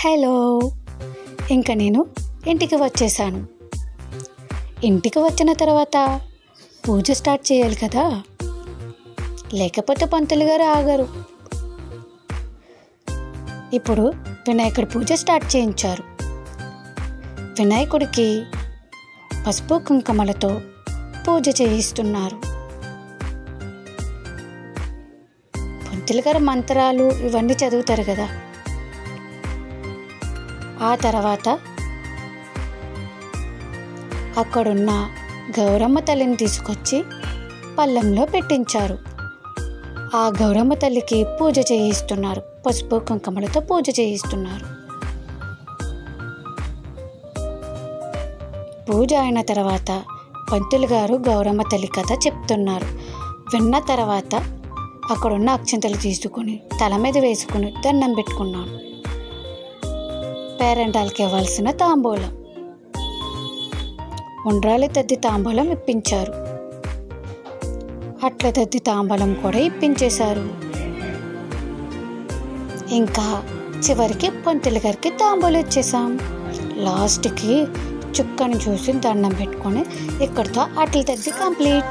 Hello. ఇంకా నేను ఇంటికి వచ్చేసాను. ఇంటికి వచ్చిన తర్వాత పూజ స్టార్ట్ చేయాలి కదా, లేకపోతే పంతులు గారు ఆగరు. ఇప్పుడు వినాయకుడి పూజ స్టార్ట్ చేయించారు. వినాయకుడికి పసుపు కుంకుమలతో పూజ చేయిస్తున్నారు. పంతులు గారు మంత్రాలు ఇవన్నీ చదువుతారు కదా. ఆ తర్వాత అక్కడున్న గౌరమ్మ తల్లిని తీసుకొచ్చి పళ్ళెంలో పెట్టించారు. ఆ గౌరమ్మ తల్లికి పూజ చేయిస్తున్నారు. పసుపు కుంకుమలతో పూజ చేయిస్తున్నారు. పూజ అయిన తర్వాత పంతులు గారు గౌరమ్మ తల్లి కథ చెప్తున్నారు. విన్న తర్వాత అక్కడున్న అక్షింతలు తీసుకుని తల మీద వేసుకుని దండం పెట్టుకున్నాను. పేరెంటాలకి ఇవ్వాల్సిన తాంబూలం, ఉండ్రాలి తద్ది తాంబూలం ఇప్పించారు. అట్ల తద్ది తాంబూలం కూడా ఇప్పించేశారు. ఇంకా చివరికి పంతులు గారికి తాంబూలం ఇచ్చేసాం. లాస్ట్కి చుక్కని చూసి దండం పెట్టుకొని ఇక్కడితో అట్ల తద్ది కంప్లీట్.